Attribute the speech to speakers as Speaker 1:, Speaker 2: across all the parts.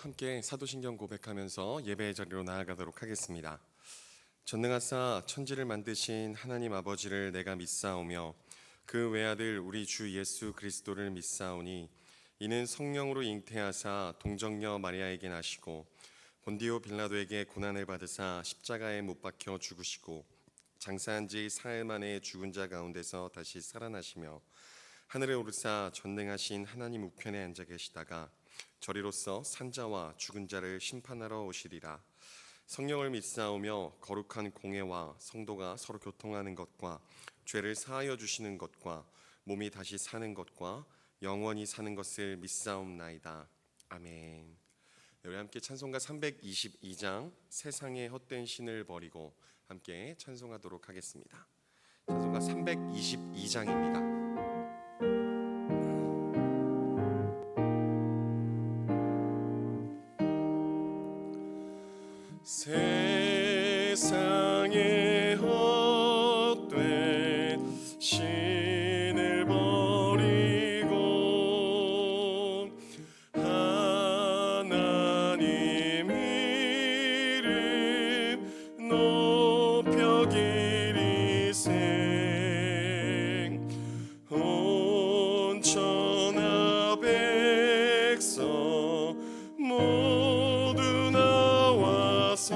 Speaker 1: 함께 사도신경 고백하면서 예배의 자리로 나아가도록 하겠습니다. 전능하사 천지를 만드신 하나님 아버지를 내가 믿사오며 그 외아들 우리 주 예수 그리스도를 믿사오니 이는 성령으로 잉태하사 동정녀 마리아에게 나시고 본디오 빌라도에게 고난을 받으사 십자가에 못 박혀 죽으시고 장사한 지 사흘 만에 죽은 자 가운데서 다시 살아나시며 하늘에 오르사 전능하신 하나님 우편에 앉아 계시다가 저리로서 산자와 죽은 자를 심판하러 오시리라. 성령을 믿사오며 거룩한 공회와 성도가 서로 교통하는 것과 죄를 사하여 주시는 것과 몸이 다시 사는 것과 영원히 사는 것을 믿사옵나이다. 아멘. 우리 함께 찬송가 322장 세상의 헛된 신을 버리고 함께 찬송하도록 하겠습니다. 찬송가 322장입니다. 세상의 헛된 신을 버리고 하나님 이름 높여 기리세 온 천하 백성 모두 나와서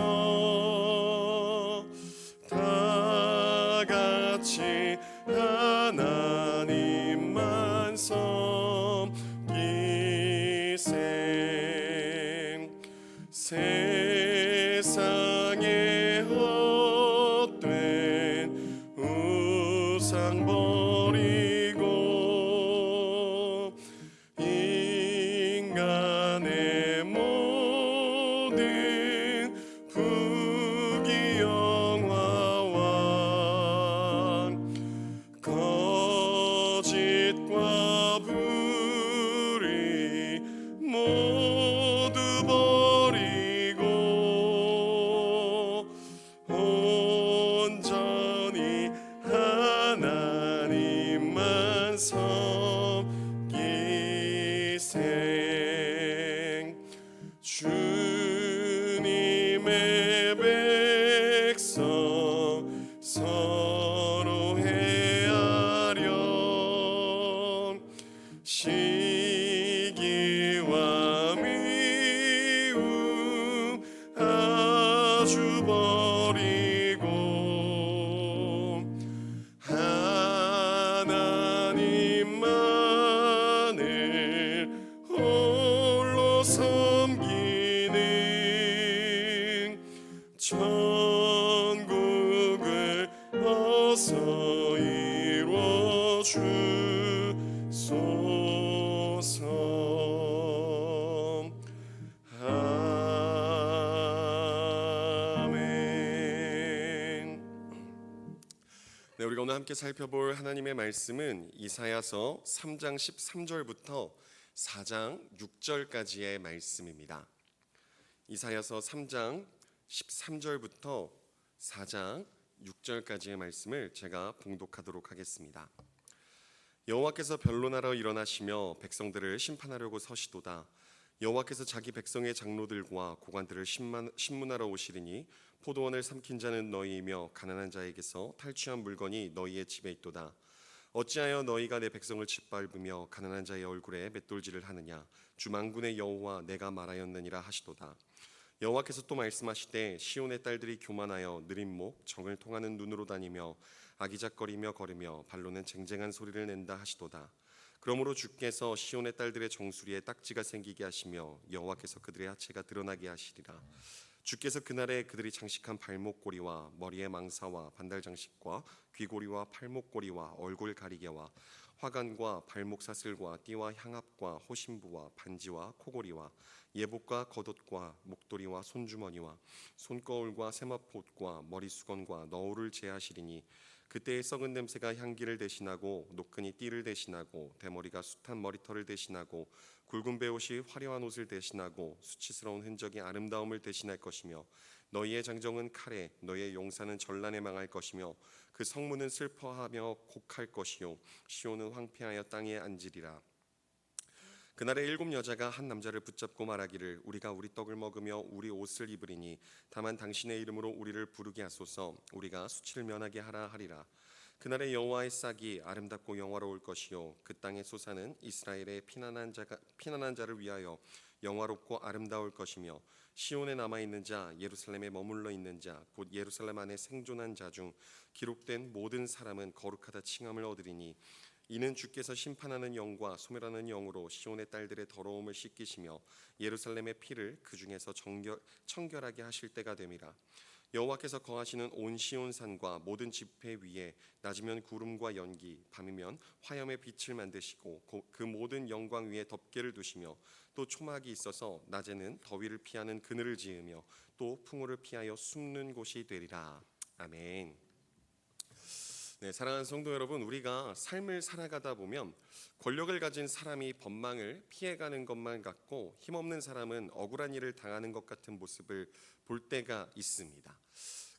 Speaker 1: 다 같이 하나님만 섬기세 세상의 헛된 우상 버리고 인간의 모든 부귀영화와 거짓과 불의 모두 버리고 온전히 하나님만 섬기세 주님의 백성 서로 헤아려 시기와 미움 아주 버리고 하나님만을 홀로 섬기는 천국을 어서 이루어 주소서. 아멘. 네, 우리가 오늘 함께 살펴볼 하나님의 말씀은 이사야서 3장 13절부터 4장 6절까지의 말씀입니다. 이사야서 3장 13절부터 4장 6절까지의 말씀을 제가 봉독하도록 하겠습니다. 여호와께서 변론하러 일어나시며 백성들을 심판하려고 서시도다. 여호와께서 자기 백성의 장로들과 고관들을 심문하러 오시리니 포도원을 삼킨 자는 너희이며 가난한 자에게서 탈취한 물건이 너희의 집에 있도다. 어찌하여 너희가 내 백성을 짓밟으며 가난한 자의 얼굴에 맷돌질을 하느냐. 주 만군의 여호와 내가 말하였느니라 하시도다. 여호와께서 또 말씀하시되 시온의 딸들이 교만하여 느린 목 정을 통하는 눈으로 다니며 아기작거리며 걸으며 발로는 쟁쟁한 소리를 낸다 하시도다. 그러므로 주께서 시온의 딸들의 정수리에 딱지가 생기게 하시며 여호와께서 그들의 하체가 드러나게 하시리라. 주께서 그날에 그들이 장식한 발목고리와 머리에 망사와 반달 장식과 귀고리와 팔목고리와 얼굴 가리개와 화관과 발목 사슬과 띠와 향압과 호신부와 반지와 코고리와 예복과 겉옷과 목도리와 손주머니와 손거울과 세마포옷과 머리수건과 너울을 제하시리니 그때의 썩은 냄새가 향기를 대신하고 노끈이 띠를 대신하고 대머리가 숱한 머리털을 대신하고 굵은 베옷이 화려한 옷을 대신하고 수치스러운 흔적이 아름다움을 대신할 것이며 너희의 장정은 칼에 너희의 용사는 전란에 망할 것이며 그 성문은 슬퍼하며 곡할 것이요 시온은 황폐하여 땅에 앉으리라. 그날에 7 여자가 한 남자를 붙잡고 말하기를 우리가 우리 떡을 먹으며 우리 옷을 입으리니 다만 당신의 이름으로 우리를 부르게 하소서. 우리가 수치를 면하게 하라 하리라. 그날에 여호와의 싹이 아름답고 영화로울 것이요 그 땅의 소사는 이스라엘의 피난한 자를 위하여 영화롭고 아름다울 것이며 시온에 남아 있는 자 예루살렘에 머물러 있는 자 곧 예루살렘 안에 생존한 자 중 기록된 모든 사람은 거룩하다 칭함을 얻으리니 이는 주께서 심판하는 영과 소멸하는 영으로 시온의 딸들의 더러움을 씻기시며 예루살렘의 피를 그 중에서 청결하게 하실 때가 됨이라. 여호와께서 거하시는 온 시온산과 모든 지폐 위에 낮이면 구름과 연기, 밤이면 화염의 빛을 만드시고 그 모든 영광 위에 덮개를 두시며 또 초막이 있어서 낮에는 더위를 피하는 그늘을 지으며 또 풍우를 피하여 숨는 곳이 되리라. 아멘. 네, 사랑하는 성도 여러분, 우리가 삶을 살아가다 보면 권력을 가진 사람이 법망을 피해가는 것만 같고 힘없는 사람은 억울한 일을 당하는 것 같은 모습을 볼 때가 있습니다.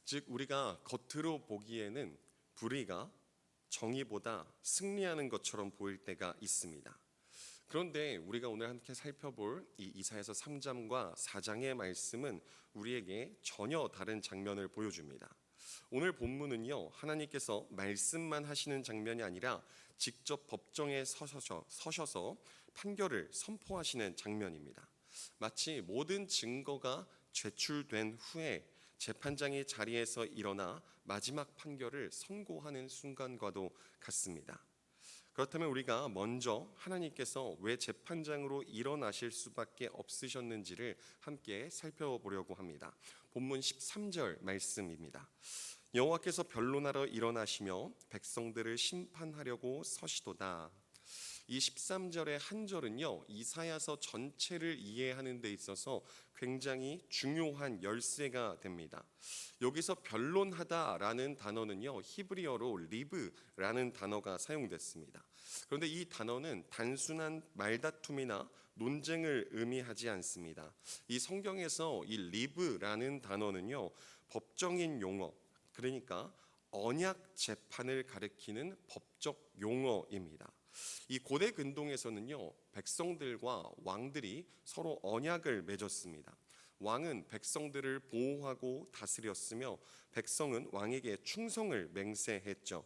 Speaker 1: 즉 우리가 겉으로 보기에는 불의가 정의보다 승리하는 것처럼 보일 때가 있습니다. 그런데 우리가 오늘 함께 살펴볼 이 이사야서 3장과 4장의 말씀은 우리에게 전혀 다른 장면을 보여줍니다. 오늘 본문은요, 하나님께서 말씀만 하시는 장면이 아니라 직접 법정에 서셔서 판결을 선포하시는 장면입니다. 마치 모든 증거가 제출된 후에 재판장이 자리에서 일어나 마지막 판결을 선고하는 순간과도 같습니다. 그렇다면 우리가 먼저 하나님께서 왜 재판장으로 일어나실 수밖에 없으셨는지를 함께 살펴보려고 합니다. 본문 13절 말씀입니다. 여호와께서 변론하러 일어나시며 백성들을 심판하려고 서시도다. 이 13절의 한 절은요, 이사야서 전체를 이해하는 데 있어서 굉장히 중요한 열쇠가 됩니다. 여기서 변론하다라는 단어는요, 히브리어로 리브라는 단어가 사용됐습니다. 그런데 이 단어는 단순한 말다툼이나 논쟁을 의미하지 않습니다. 이 성경에서 이 리브라는 단어는요, 법정인 용어, 그러니까 언약 재판을 가리키는 법적 용어입니다. 이 고대 근동에서는요, 백성들과 왕들이 서로 언약을 맺었습니다. 왕은 백성들을 보호하고 다스렸으며 백성은 왕에게 충성을 맹세했죠.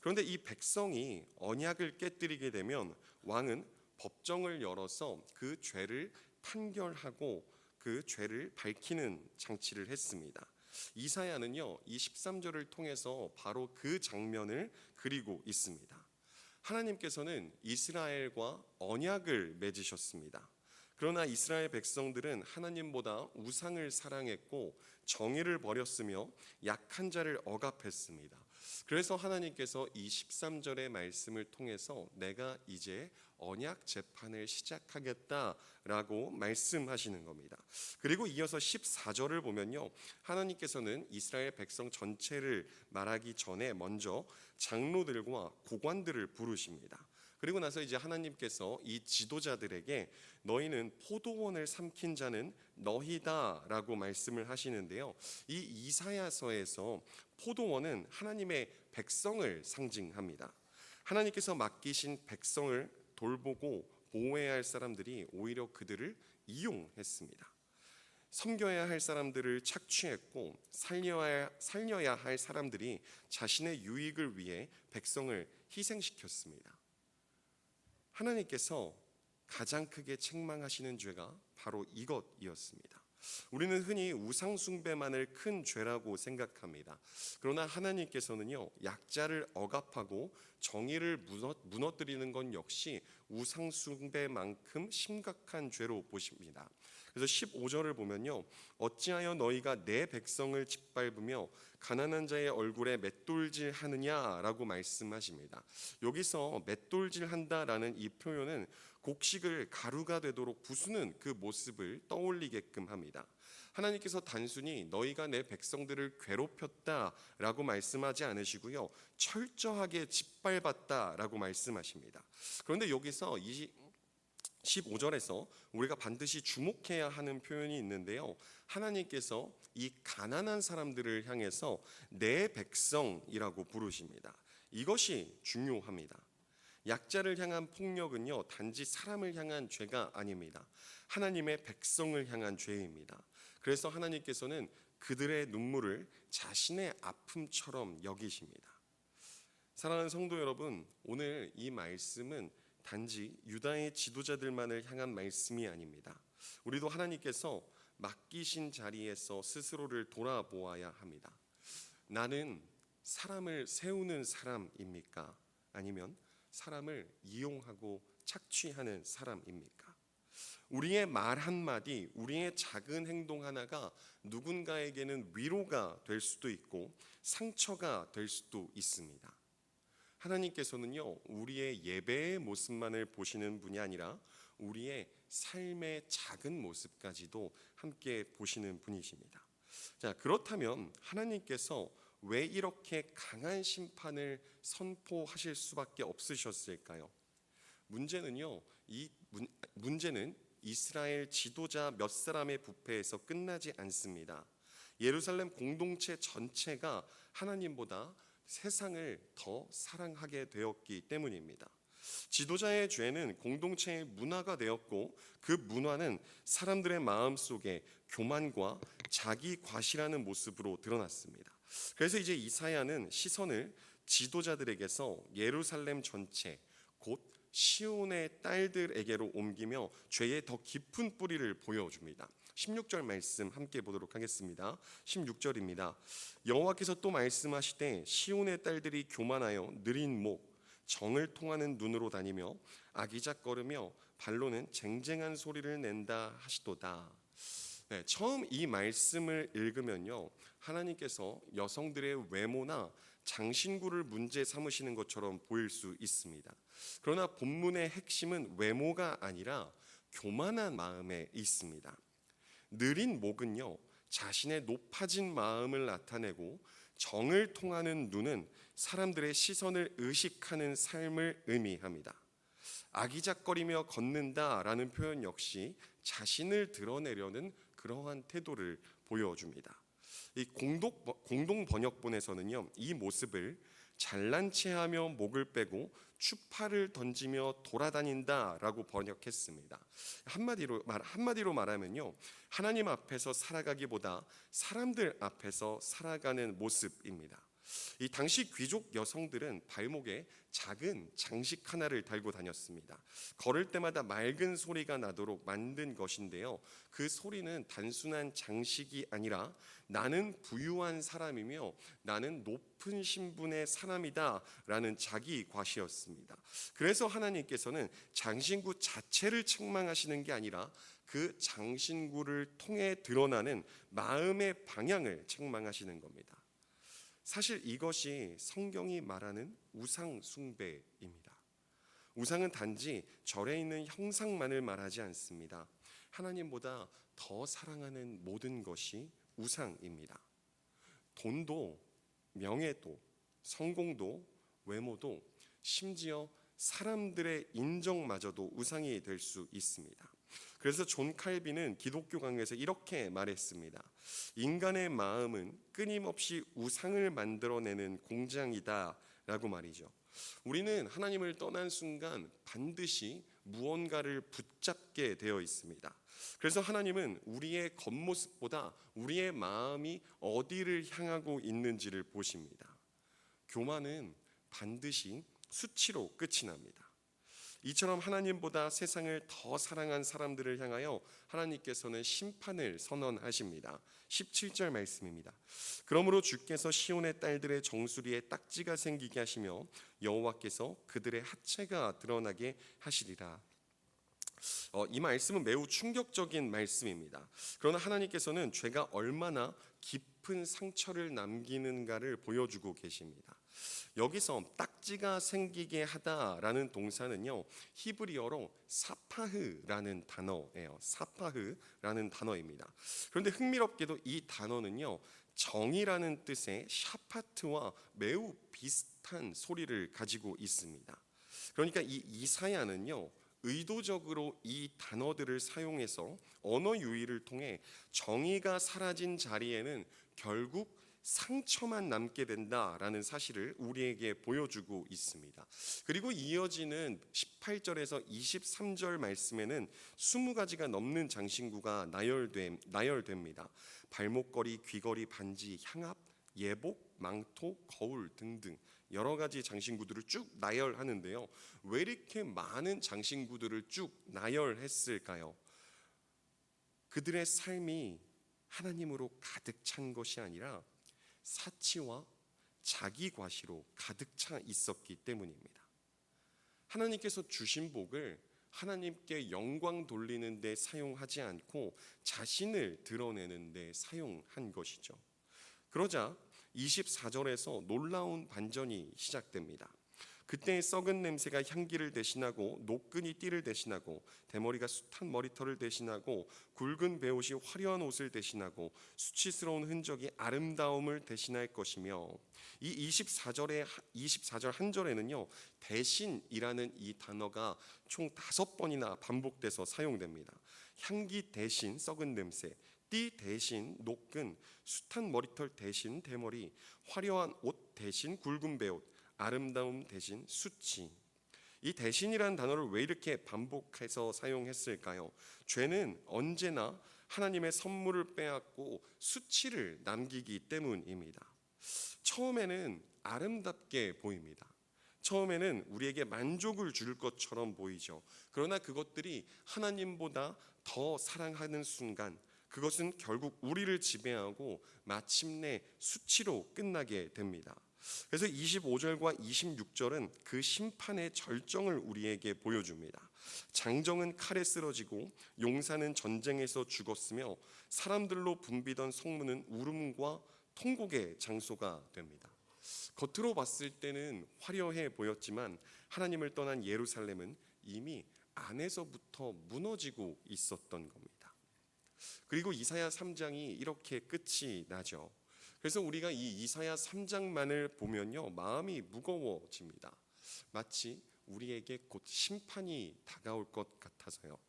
Speaker 1: 그런데 이 백성이 언약을 깨뜨리게 되면 왕은 법정을 열어서 그 죄를 판결하고 그 죄를 밝히는 장치를 했습니다. 이사야는요, 이 13절을 통해서 바로 그 장면을 그리고 있습니다. 하나님께서는 이스라엘과 언약을 맺으셨습니다. 그러나 이스라엘 백성들은 하나님보다 우상을 사랑했고 정의를 버렸으며 약한 자를 억압했습니다. 그래서 하나님께서 이 13절의 말씀을 통해서 내가 이제 언약 재판을 시작하겠다라고 말씀하시는 겁니다. 그리고 이어서 14절을 보면요, 하나님께서는 이스라엘 백성 전체를 말하기 전에 먼저 장로들과 고관들을 부르십니다. 그리고 나서 이제 하나님께서 이 지도자들에게 너희는 포도원을 삼킨 자는 너희다라고 말씀을 하시는데요, 이 이사야서에서 포도원은 하나님의 백성을 상징합니다. 하나님께서 맡기신 백성을 돌보고 보호해야 할 사람들이 오히려 그들을 이용했습니다. 섬겨야 할 사람들을 착취했고 살려야 할 사람들이 자신의 유익을 위해 백성을 희생시켰습니다. 하나님께서 가장 크게 책망하시는 죄가 바로 이것이었습니다. 우리는 흔히 우상 숭배만을 큰 죄라고 생각합니다. 그러나 하나님께서는요, 약자를 억압하고 정의를 무너뜨리는 건 역시 우상 숭배만큼 심각한 죄로 보십니다. 그래서 15절을 보면요, 어찌하여 너희가 내 백성을 짓밟으며 가난한 자의 얼굴에 맷돌질 하느냐라고 말씀하십니다. 여기서 맷돌질 한다라는 이 표현은 곡식을 가루가 되도록 부수는 그 모습을 떠올리게끔 합니다. 하나님께서 단순히 너희가 내 백성들을 괴롭혔다라고 말씀하지 않으시고요, 철저하게 짓밟았다라고 말씀하십니다. 그런데 여기서 15절에서 우리가 반드시 주목해야 하는 표현이 있는데요, 하나님께서 이 가난한 사람들을 향해서 내 백성이라고 부르십니다. 이것이 중요합니다. 약자를 향한 폭력은요, 단지 사람을 향한 죄가 아닙니다. 하나님의 백성을 향한 죄입니다. 그래서 하나님께서는 그들의 눈물을 자신의 아픔처럼 여기십니다. 사랑하는 성도 여러분, 오늘 이 말씀은 단지 유다의 지도자들만을 향한 말씀이 아닙니다. 우리도 하나님께서 맡기신 자리에서 스스로를 돌아보아야 합니다. 나는 사람을 세우는 사람입니까? 아니면 사람을 이용하고 착취하는 사람입니까? 우리의 말 한마디, 우리의 작은 행동 하나가 누군가에게는 위로가 될 수도 있고 상처가 될 수도 있습니다. 하나님께서는요, 우리의 예배의 모습만을 보시는 분이 아니라 우리의 삶의 작은 모습까지도 함께 보시는 분이십니다. 자, 그렇다면 하나님께서 왜 이렇게 강한 심판을 선포하실 수밖에 없으셨을까요? 문제는 이스라엘 지도자 몇 사람의 부패에서 끝나지 않습니다. 예루살렘 공동체 전체가 하나님보다 세상을 더 사랑하게 되었기 때문입니다. 지도자의 죄는 공동체의 문화가 되었고, 그 문화는 사람들의 마음 속에 교만과 자기 과시라는 모습으로 드러났습니다. 그래서 이제 이사야는 시선을 지도자들에게서 예루살렘 전체, 곧 시온의 딸들에게로 옮기며 죄의 더 깊은 뿌리를 보여줍니다. 16절 말씀 함께 보도록 하겠습니다. 16절입니다. 여호와께서 또 말씀하시되 시온의 딸들이 교만하여 느린 목, 정을 통하는 눈으로 다니며 아기작거리며 발로는 쟁쟁한 소리를 낸다 하시도다. 네, 처음 이 말씀을 읽으면요, 하나님께서 여성들의 외모나 장신구를 문제 삼으시는 것처럼 보일 수 있습니다. 그러나 본문의 핵심은 외모가 아니라 교만한 마음에 있습니다. 느린 목은요, 자신의 높아진 마음을 나타내고, 정을 통하는 눈은 사람들의 시선을 의식하는 삶을 의미합니다. 아기작거리며 걷는다라는 표현 역시 자신을 드러내려는 그러한 태도를 보여줍니다. 이 공동 번역본에서는요, 이 모습을 잘난 체하며 목을 빼고 추파를 던지며 돌아다닌다라고 번역했습니다. 한마디로 말하면요, 하나님 앞에서 살아가기보다 사람들 앞에서 살아가는 모습입니다. 이 당시 귀족 여성들은 발목에 작은 장식 하나를 달고 다녔습니다. 걸을 때마다 맑은 소리가 나도록 만든 것인데요, 그 소리는 단순한 장식이 아니라 나는 부유한 사람이며 나는 높은 신분의 사람이다 라는 자기 과시였습니다. 그래서 하나님께서는 장신구 자체를 책망하시는 게 아니라 그 장신구를 통해 드러나는 마음의 방향을 책망하시는 겁니다. 사실 이것이 성경이 말하는 우상 숭배입니다. 우상은 단지 절에 있는 형상만을 말하지 않습니다. 하나님보다 더 사랑하는 모든 것이 우상입니다. 돈도, 명예도, 성공도, 외모도, 심지어 사람들의 인정마저도 우상이 될 수 있습니다. 그래서 존 칼빈은 기독교 강해에서 이렇게 말했습니다. 인간의 마음은 끊임없이 우상을 만들어내는 공장이다 라고 말이죠. 우리는 하나님을 떠난 순간 반드시 무언가를 붙잡게 되어 있습니다. 그래서 하나님은 우리의 겉모습보다 우리의 마음이 어디를 향하고 있는지를 보십니다. 교만은 반드시 수치로 끝이 납니다. 이처럼 하나님보다 세상을 더 사랑한 사람들을 향하여 하나님께서는 심판을 선언하십니다. 17절 말씀입니다. 그러므로 주께서 시온의 딸들의 정수리에 딱지가 생기게 하시며 여호와께서 그들의 하체가 드러나게 하시리라. 이 말씀은 매우 충격적인 말씀입니다. 그러나 하나님께서는 죄가 얼마나 깊은 상처를 남기는가를 보여주고 계십니다. 여기서 딱지가 생기게 하다라는 동사는요, 히브리어로 사파흐라는 단어예요. 사파흐라는 단어입니다. 그런데 흥미롭게도 이 단어는요, 정이라는 뜻의 샤파트와 매우 비슷한 소리를 가지고 있습니다. 그러니까 이 이사야는요, 의도적으로 이 단어들을 사용해서 언어 유희를 통해 정의가 사라진 자리에는 결국 상처만 남게 된다라는 사실을 우리에게 보여주고 있습니다. 그리고 이어지는 18절에서 23절 말씀에는 20가지가 넘는 장신구가 나열됩니다. 발목걸이, 귀걸이, 반지, 향압, 예복, 망토, 거울 등등 여러 가지 장신구들을 쭉 나열하는데요. 왜 이렇게 많은 장신구들을 쭉 나열했을까요? 그들의 삶이 하나님으로 가득 찬 것이 아니라 사치와 자기 과시로 가득 차 있었기 때문입니다. 하나님께서 주신 복을 하나님께 영광 돌리는 데 사용하지 않고 자신을 드러내는 데 사용한 것이죠. 그러자 24절에서 놀라운 반전이 시작됩니다. 그때 썩은 냄새가 향기를 대신하고 노끈이 띠를 대신하고 대머리가 숱한 머리털을 대신하고 굵은 베옷이 화려한 옷을 대신하고 수치스러운 흔적이 아름다움을 대신할 것이며, 이 24절 한 절에는요, 대신이라는 이 단어가 총 5번이나 반복돼서 사용됩니다. 향기 대신 썩은 냄새, 띠 대신 노끈, 숱한 머리털 대신 대머리, 화려한 옷 대신 굵은 베옷, 아름다움 대신 수치. 이 대신이라는 단어를 왜 이렇게 반복해서 사용했을까요? 죄는 언제나 하나님의 선물을 빼앗고 수치를 남기기 때문입니다. 처음에는 아름답게 보입니다. 처음에는 우리에게 만족을 줄 것처럼 보이죠. 그러나 그것들이 하나님보다 더 사랑하는 순간 그것은 결국 우리를 지배하고 마침내 수치로 끝나게 됩니다. 그래서 25절과 26절은 그 심판의 절정을 우리에게 보여줍니다. 장정은 칼에 쓰러지고 용사는 전쟁에서 죽었으며 사람들로 붐비던 성문은 울음과 통곡의 장소가 됩니다. 겉으로 봤을 때는 화려해 보였지만 하나님을 떠난 예루살렘은 이미 안에서부터 무너지고 있었던 겁니다. 그리고 이사야 3장이 이렇게 끝이 나죠. 그래서 우리가 이 이사야 3장만을 보면요, 마음이 무거워집니다. 마치 우리에게 곧 심판이 다가올 것 같아서요.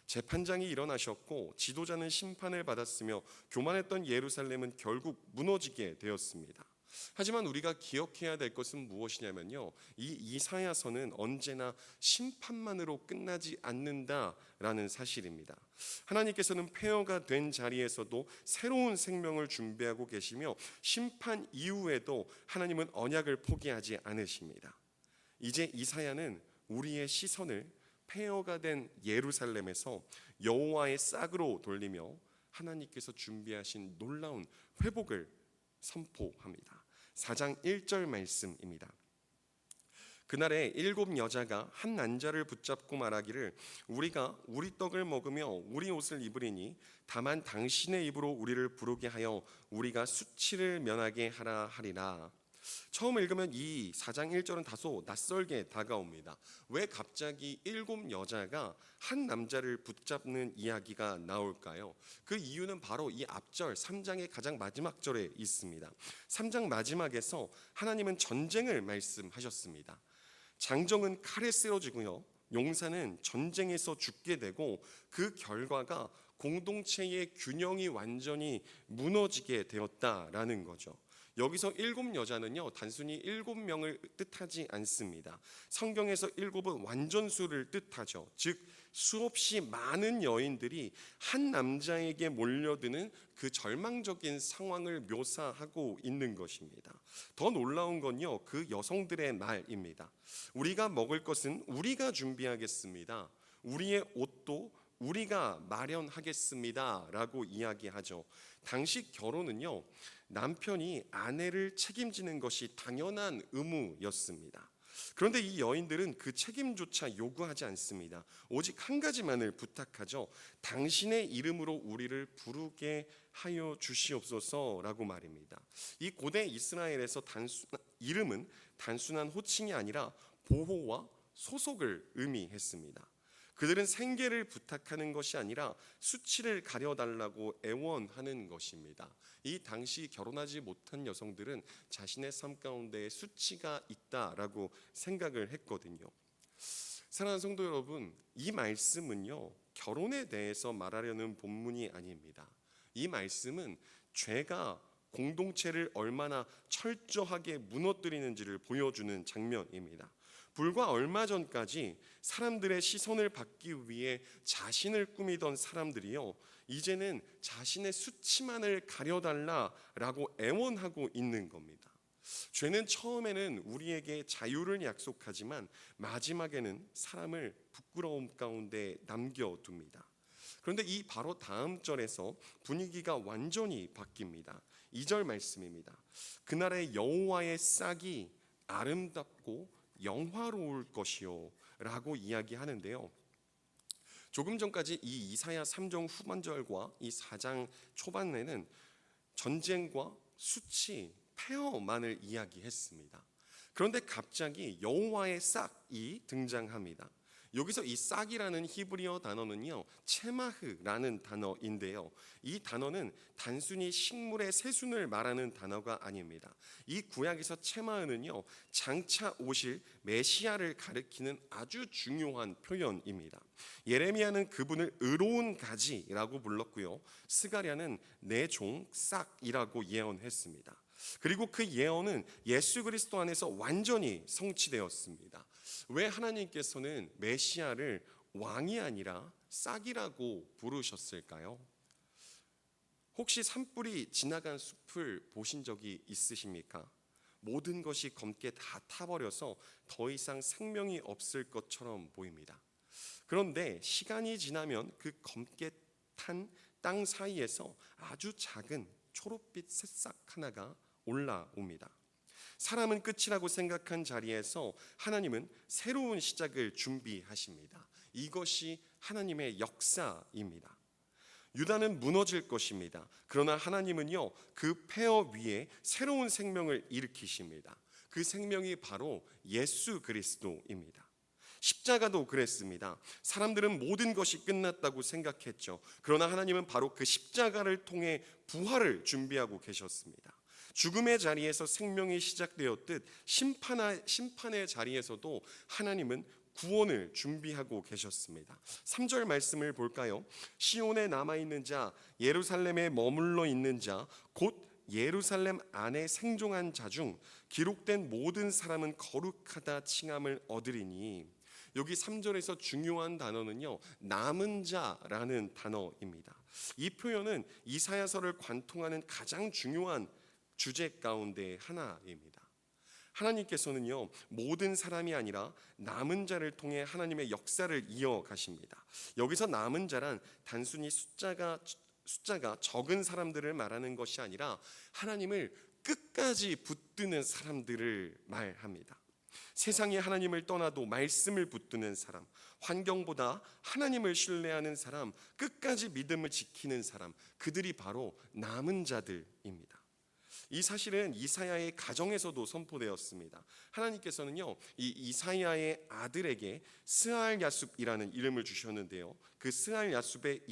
Speaker 1: 재판장이 일어나셨고 지도자는 심판을 받았으며 교만했던 예루살렘은 결국 무너지게 되었습니다. 하지만 우리가 기억해야 될 것은 무엇이냐면요, 이 이사야서는 언제나 심판만으로 끝나지 않는다라는 사실입니다. 하나님께서는 폐허가 된 자리에서도 새로운 생명을 준비하고 계시며 심판 이후에도 하나님은 언약을 포기하지 않으십니다. 이제 이사야는 우리의 시선을 폐허가 된 예루살렘에서 여호와의 싹으로 돌리며 하나님께서 준비하신 놀라운 회복을 선포합니다. 4장 1절 말씀입니다. 그날에 7 여자가 한 난자를 붙잡고 말하기를 우리가 우리 떡을 먹으며 우리 옷을 입으리니 다만 당신의 입으로 우리를 부르게 하여 우리가 수치를 면하게 하라 하리라. 처음 읽으면 이 4장 1절은 다소 낯설게 다가옵니다. 왜 갑자기 7 여자가 한 남자를 붙잡는 이야기가 나올까요? 그 이유는 바로 이 앞절 3장의 가장 마지막 절에 있습니다. 3장 마지막에서 하나님은 전쟁을 말씀하셨습니다. 장정은 칼에 쓰러지고요, 용사는 전쟁에서 죽게 되고 그 결과가 공동체의 균형이 완전히 무너지게 되었다라는 거죠. 여기서 7 여자는요, 단순히 7명을 뜻하지 않습니다. 성경에서 7은 완전수를 뜻하죠. 즉 수없이 많은 여인들이 한 남자에게 몰려드는 그 절망적인 상황을 묘사하고 있는 것입니다. 더 놀라운 건요, 그 여성들의 말입니다. 우리가 먹을 것은 우리가 준비하겠습니다. 우리의 옷도 우리가 마련하겠습니다 라고 이야기하죠. 당시 결혼은요, 남편이 아내를 책임지는 것이 당연한 의무였습니다. 그런데 이 여인들은 그 책임조차 요구하지 않습니다. 오직 한 가지만을 부탁하죠. 당신의 이름으로 우리를 부르게 하여 주시옵소서라고 말입니다. 이 고대 이스라엘에서 이름은 단순한 호칭이 아니라 보호와 소속을 의미했습니다. 그들은 생계를 부탁하는 것이 아니라 수치를 가려달라고 애원하는 것입니다. 이 당시 결혼하지 못한 여성들은 자신의 삶 가운데 수치가 있다라고 생각을 했거든요. 사랑하는 성도 여러분, 이 말씀은요, 결혼에 대해서 말하려는 본문이 아닙니다. 이 말씀은 죄가 공동체를 얼마나 철저하게 무너뜨리는지를 보여주는 장면입니다. 불과 얼마 전까지 사람들의 시선을 받기 위해 자신을 꾸미던 사람들이요, 이제는 자신의 수치만을 가려달라라고 애원하고 있는 겁니다. 죄는 처음에는 우리에게 자유를 약속하지만 마지막에는 사람을 부끄러움 가운데 남겨둡니다. 그런데 이 바로 다음 절에서 분위기가 완전히 바뀝니다. 2절 말씀입니다. 그날의 여호와의 싹이 아름답고 영화로울 것이요 라고 이야기하는데요, 조금 전까지 이 이사야 3장 후반절과 이 4장 초반에는 전쟁과 수치, 폐허만을 이야기했습니다. 그런데 갑자기 여호와의 싹이 등장합니다. 여기서 이 싹이라는 히브리어 단어는요, 체마흐라는 단어인데요, 이 단어는 단순히 식물의 새순을 말하는 단어가 아닙니다. 이 구약에서 체마흐는요, 장차 오실 메시아를 가리키는 아주 중요한 표현입니다. 예레미야는 그분을 의로운 가지라고 불렀고요, 스가랴는 내 종 싹이라고 예언했습니다. 그리고 그 예언은 예수 그리스도 안에서 완전히 성취되었습니다. 왜 하나님께서는 메시아를 왕이 아니라 싹이라고 부르셨을까요? 혹시 산불이 지나간 숲을 보신 적이 있으십니까? 모든 것이 검게 다 타버려서 더 이상 생명이 없을 것처럼 보입니다. 그런데 시간이 지나면 그 검게 탄 땅 사이에서 아주 작은 초록빛 새싹 하나가 올라옵니다. 사람은 끝이라고 생각한 자리에서 하나님은 새로운 시작을 준비하십니다. 이것이 하나님의 역사입니다. 유다는 무너질 것입니다. 그러나 하나님은요, 그 폐허 위에 새로운 생명을 일으키십니다. 그 생명이 바로 예수 그리스도입니다. 십자가도 그랬습니다. 사람들은 모든 것이 끝났다고 생각했죠. 그러나 하나님은 바로 그 십자가를 통해 부활을 준비하고 계셨습니다. 죽음의 자리에서 생명이 시작되었듯 심판의 자리에서도 하나님은 구원을 준비하고 계셨습니다. 3절 말씀을 볼까요? 시온에 남아있는 자, 예루살렘에 머물러 있는 자, 곧 예루살렘 안에 생존한 자 중 기록된 모든 사람은 거룩하다 칭함을 얻으리니, 여기 3절에서 중요한 단어는요, 남은 자라는 단어입니다. 이 표현은 이사야서를 관통하는 가장 중요한 주제 가운데 하나입니다. 하나님께서는요, 모든 사람이 아니라 남은 자를 통해 하나님의 역사를 이어가십니다. 여기서 남은 자란 단순히 숫자가 적은 사람들을 말하는 것이 아니라 하나님을 끝까지 붙드는 사람들을 말합니다. 세상이 하나님을 떠나도 말씀을 붙드는 사람, 환경보다 하나님을 신뢰하는 사람, 끝까지 믿음을 지키는 사람, 그들이 바로 남은 자들입니다. 이 사실은 이사야의 가정에서도 선포되었습니다. 하나님께서는요, 이 이사야의 아들에게 스알야숲이라는 이름을 주셨는데요, 그 스알야숲의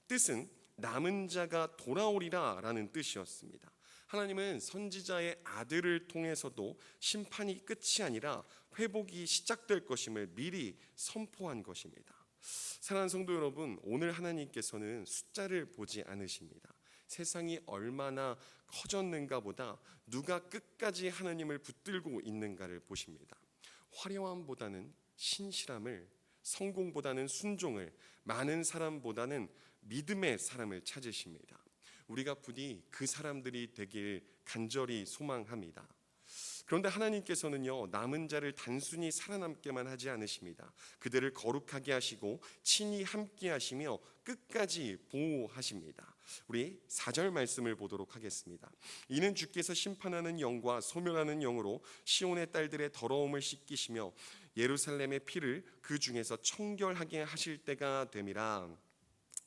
Speaker 1: 뜻은 남은 자가 돌아오리라 라는 뜻이었습니다. 하나님은 선지자의 아들을 통해서도 심판이 끝이 아니라 회복이 시작될 것임을 미리 선포한 것입니다. 사랑하는 성도 여러분, 오늘 하나님께서는 숫자를 보지 않으십니다. 세상이 얼마나 커졌는가 보다 누가 끝까지 하나님을 붙들고 있는가를 보십니다. 화려함보다는 신실함을, 성공보다는 순종을, 많은 사람보다는 믿음의 사람을 찾으십니다. 우리가 부디 그 사람들이 되길 간절히 소망합니다. 그런데 하나님께서는요, 남은 자를 단순히 살아남게만 하지 않으십니다. 그들을 거룩하게 하시고 친히 함께 하시며 끝까지 보호하십니다. 우리 4절 말씀을 보도록 하겠습니다. 이는 주께서 심판하는 영과 소멸하는 영으로 시온의 딸들의 더러움을 씻기시며 예루살렘의 피를 그 중에서 청결하게 하실 때가 됨이라.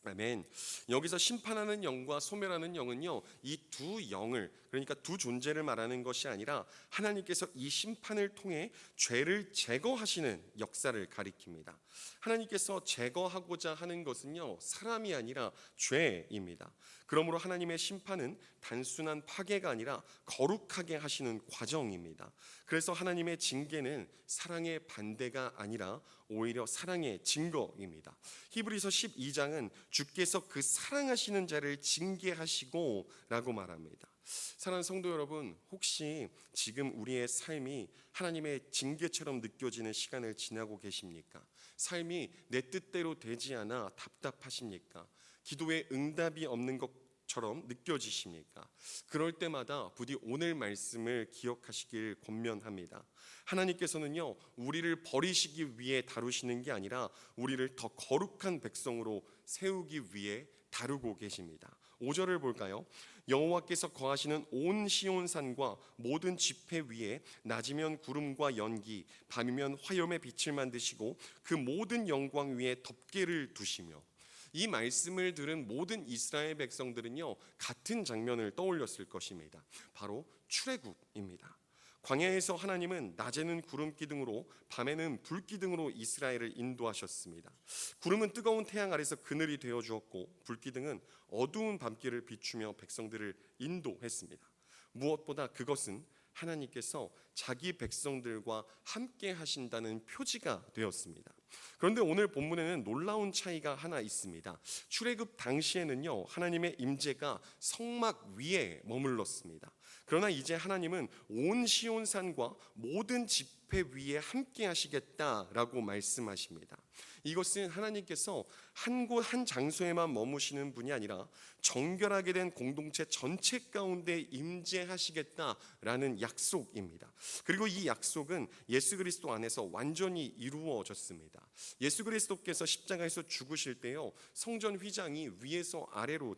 Speaker 1: 아멘. 여기서 심판하는 영과 소멸하는 영은요, 이 두 영을, 그러니까 두 존재를 말하는 것이 아니라 하나님께서 이 심판을 통해 죄를 제거하시는 역사를 가리킵니다. 하나님께서 제거하고자 하는 것은요, 사람이 아니라 죄입니다. 그러므로 하나님의 심판은 단순한 파괴가 아니라 거룩하게 하시는 과정입니다. 그래서 하나님의 징계는 사랑의 반대가 아니라 오히려 사랑의 증거입니다. 히브리서 12장은 주께서 그 사랑하시는 자를 징계하시고 라고 말합니다. 사랑하는 성도 여러분, 혹시 지금 우리의 삶이 하나님의 징계처럼 느껴지는 시간을 지나고 계십니까? 삶이 내 뜻대로 되지 않아 답답하십니까? 기도에 응답이 없는 것처럼 느껴지십니까? 그럴 때마다 부디 오늘 말씀을 기억하시길 권면합니다. 하나님께서는요, 우리를 버리시기 위해 다루시는 게 아니라 우리를 더 거룩한 백성으로 세우기 위해 다루고 계십니다. 5절을 볼까요? 여호와께서 거하시는 온 시온산과 모든 지폐 위에 낮이면 구름과 연기, 밤이면 화염의 빛을 만드시고 그 모든 영광 위에 덮개를 두시며. 이 말씀을 들은 모든 이스라엘 백성들은요, 같은 장면을 떠올렸을 것입니다. 바로 출애굽입니다. 광야에서 하나님은 낮에는 구름 기둥으로 밤에는 불 기둥으로 이스라엘을 인도하셨습니다. 구름은 뜨거운 태양 아래서 그늘이 되어 주었고 불 기둥은 어두운 밤길을 비추며 백성들을 인도했습니다. 무엇보다 그것은 하나님께서 자기 백성들과 함께 하신다는 표지가 되었습니다. 그런데 오늘 본문에는 놀라운 차이가 하나 있습니다. 출애굽 당시에는요, 하나님의 임재가 성막 위에 머물렀습니다. 그러나 이제 하나님은 온 시온산과 모든 지폐 위에 함께 하시겠다라고 말씀하십니다. 이것은 하나님께서 한 곳 한 장소에만 머무시는 분이 아니라 정결하게 된 공동체 전체 가운데 임재하시겠다라는 약속입니다. 그리고 이 약속은 예수 그리스도 안에서 완전히 이루어졌습니다. 예수 그리스도께서 십자가에서 죽으실 때요, 성전 휘장이 위에서 아래로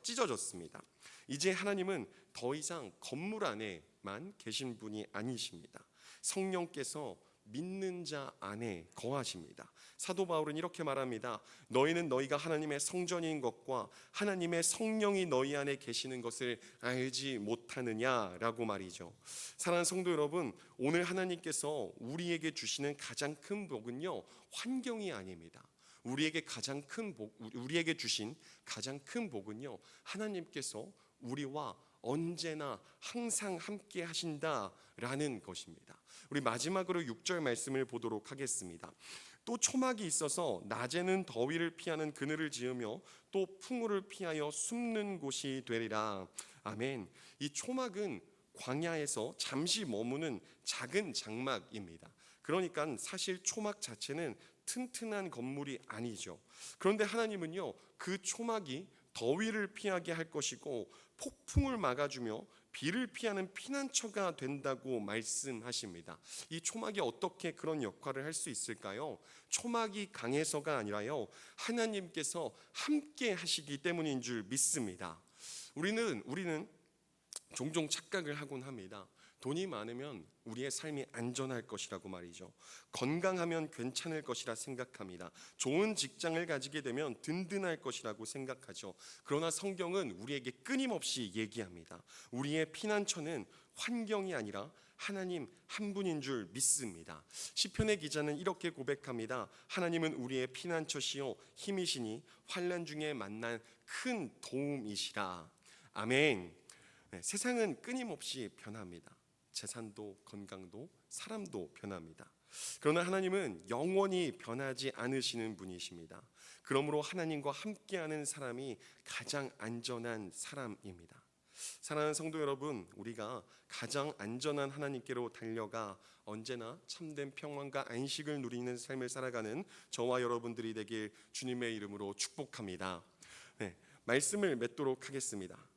Speaker 1: 찢어졌습니다. 이제 하나님은 더 이상 건물 안에만 계신 분이 아니십니다. 성령께서 믿는 자 안에 거하십니다. 사도 바울은 이렇게 말합니다. 너희는 너희가 하나님의 성전인 것과 하나님의 성령이 너희 안에 계시는 것을 알지 못하느냐라고 말이죠. 사랑하는 성도 여러분, 오늘 하나님께서 우리에게 주시는 가장 큰 복은요, 환경이 아닙니다. 우리에게 주신 가장 큰 복은요, 하나님께서 우리와 언제나 항상 함께 하신다라는 것입니다. 우리 마지막으로 6절 말씀을 보도록 하겠습니다. 또 초막이 있어서 낮에는 더위를 피하는 그늘을 지으며 또 풍우를 피하여 숨는 곳이 되리라. 아멘. 이 초막은 광야에서 잠시 머무는 작은 장막입니다. 그러니까 사실 초막 자체는 튼튼한 건물이 아니죠. 그런데 하나님은요, 그 초막이 더위를 피하게 할 것이고 폭풍을 막아주며 비를 피하는 피난처가 된다고 말씀하십니다. 이 초막이 어떻게 그런 역할을 할 수 있을까요? 초막이 강해서가 아니라요, 하나님께서 함께 하시기 때문인 줄 믿습니다. 우리는 종종 착각을 하곤 합니다. 돈이 많으면 우리의 삶이 안전할 것이라고 말이죠. 건강하면 괜찮을 것이라 생각합니다. 좋은 직장을 가지게 되면 든든할 것이라고 생각하죠. 그러나 성경은 우리에게 끊임없이 얘기합니다. 우리의 피난처는 환경이 아니라 하나님 한 분인 줄 믿습니다. 시편의 기자는 이렇게 고백합니다. 하나님은 우리의 피난처시요 힘이시니 환난 중에 만난 큰 도움이시라. 아멘. 네, 세상은 끊임없이 변합니다. 재산도 건강도 사람도 변합니다. 그러나 하나님은 영원히 변하지 않으시는 분이십니다. 그러므로 하나님과 함께하는 사람이 가장 안전한 사람입니다. 사랑하는 성도 여러분, 우리가 가장 안전한 하나님께로 달려가 언제나 참된 평안과 안식을 누리는 삶을 살아가는 저와 여러분들이 되길 주님의 이름으로 축복합니다. 네, 말씀을 맺도록 하겠습니다.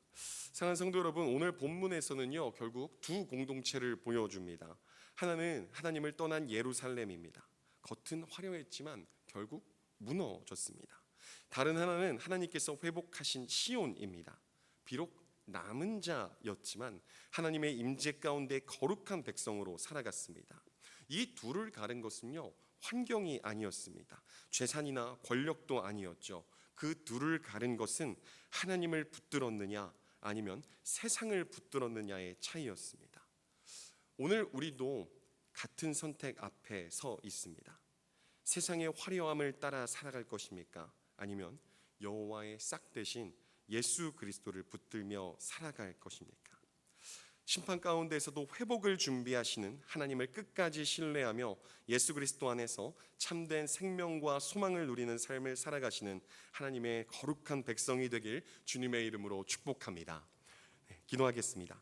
Speaker 1: 사랑하는 성도 여러분, 오늘 본문에서는요, 결국 두 공동체를 보여줍니다. 하나는 하나님을 떠난 예루살렘입니다. 겉은 화려했지만 결국 무너졌습니다. 다른 하나는 하나님께서 회복하신 시온입니다. 비록 남은 자였지만 하나님의 임재 가운데 거룩한 백성으로 살아갔습니다. 이 둘을 가른 것은요, 환경이 아니었습니다. 재산이나 권력도 아니었죠. 그 둘을 가른 것은 하나님을 붙들었느냐 아니면 세상을 붙들었느냐의 차이였습니다. 오늘 우리도 같은 선택 앞에 서 있습니다. 세상의 화려함을 따라 살아갈 것입니까? 아니면 여호와의 싹 대신 예수 그리스도를 붙들며 살아갈 것입니까? 심판 가운데에서도 회복을 준비하시는 하나님을 끝까지 신뢰하며 예수 그리스도 안에서 참된 생명과 소망을 누리는 삶을 살아가시는 하나님의 거룩한 백성이 되길 주님의 이름으로 축복합니다. 기도하겠습니다.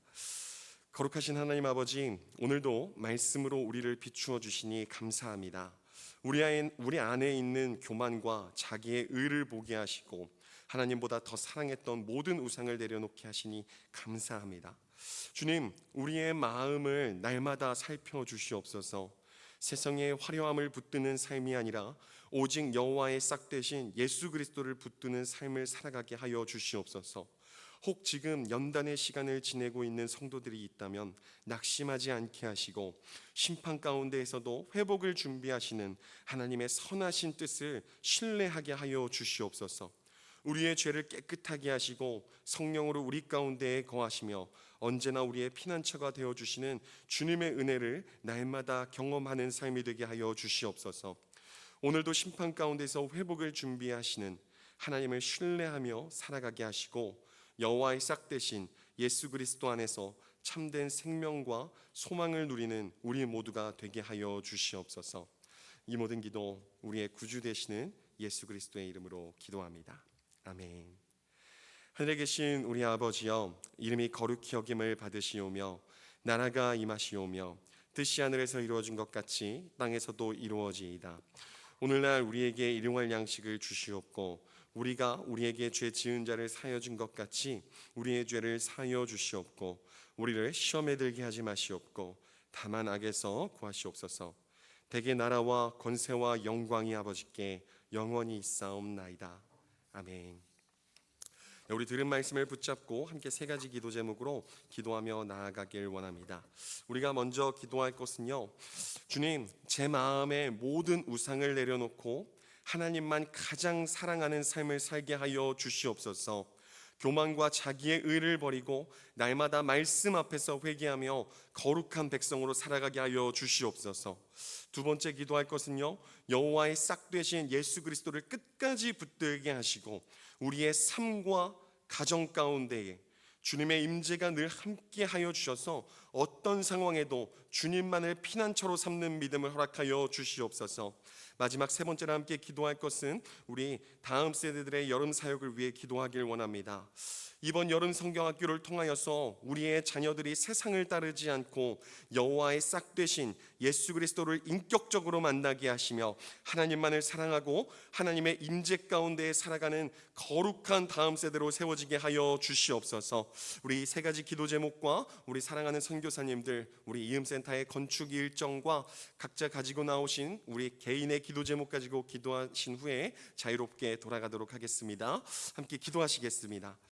Speaker 1: 거룩하신 하나님 아버지, 오늘도 말씀으로 우리를 비추어 주시니 감사합니다. 우리 안에 있는 교만과 자기의 의를 보게 하시고 하나님보다 더 사랑했던 모든 우상을 내려놓게 하시니 감사합니다. 주님, 우리의 마음을 날마다 살펴주시옵소서. 세상의 화려함을 붙드는 삶이 아니라 오직 여호와의 싹 되신 예수 그리스도를 붙드는 삶을 살아가게 하여 주시옵소서. 혹 지금 연단의 시간을 지내고 있는 성도들이 있다면 낙심하지 않게 하시고 심판 가운데에서도 회복을 준비하시는 하나님의 선하신 뜻을 신뢰하게 하여 주시옵소서. 우리의 죄를 깨끗하게 하시고 성령으로 우리 가운데에 거하시며 언제나 우리의 피난처가 되어 주시는 주님의 은혜를 날마다 경험하는 삶이 되게 하여 주시옵소서. 오늘도 심판 가운데서 회복을 준비하시는 하나님을 신뢰하며 살아가게 하시고 여호와의 싹 되신 예수 그리스도 안에서 참된 생명과 소망을 누리는 우리 모두가 되게 하여 주시옵소서. 이 모든 기도 우리의 구주 되시는 예수 그리스도의 이름으로 기도합니다. 아멘. 하늘에 계신 우리 아버지여, 이름이 거룩히 여김을 받으시오며 나라가 임하시오며 뜻이 하늘에서 이루어진 것 같이 땅에서도 이루어지이다. 오늘날 우리에게 일용할 양식을 주시옵고 우리가 우리에게 죄 지은 자를 사하여 준 것 같이 우리의 죄를 사하여 주시옵고 우리를 시험에 들게 하지 마시옵고 다만 악에서 구하시옵소서. 대개 나라와 권세와 영광이 아버지께 영원히 있사옵나이다. 아멘. 우리 들은 말씀을 붙잡고 함께 세 가지 기도 제목으로 기도하며 나아가길 원합니다. 우리가 먼저 기도할 것은요, 주님, 제 마음의 모든 우상을 내려놓고 하나님만 가장 사랑하는 삶을 살게 하여 주시옵소서. 교만과 자기의 의를 버리고 날마다 말씀 앞에서 회개하며 거룩한 백성으로 살아가게 하여 주시옵소서. 두 번째 기도할 것은요, 여호와의 싹 되신 예수 그리스도를 끝까지 붙들게 하시고 우리의 삶과 가정 가운데에 주님의 임재가 늘 함께 하여 주셔서 어떤 상황에도 주님만을 피난처로 삼는 믿음을 허락하여 주시옵소서. 마지막 세 번째로 함께 기도할 것은 우리 다음 세대들의 여름 사역을 위해 기도하길 원합니다. 이번 여름 성경학교를 통하여서 우리의 자녀들이 세상을 따르지 않고 여호와의 싹 되신 예수 그리스도를 인격적으로 만나게 하시며 하나님만을 사랑하고 하나님의 임재 가운데 살아가는 거룩한 다음 세대로 세워지게 하여 주시옵소서. 우리 세 가지 기도 제목과 우리 사랑하는 선교사님들, 우리 이음센터의 건축 일정과 각자 가지고 나오신 우리 개인의 기도 제목 가지고 기도하신 후에 자유롭게 돌아가도록 하겠습니다. 함께 기도하시겠습니다.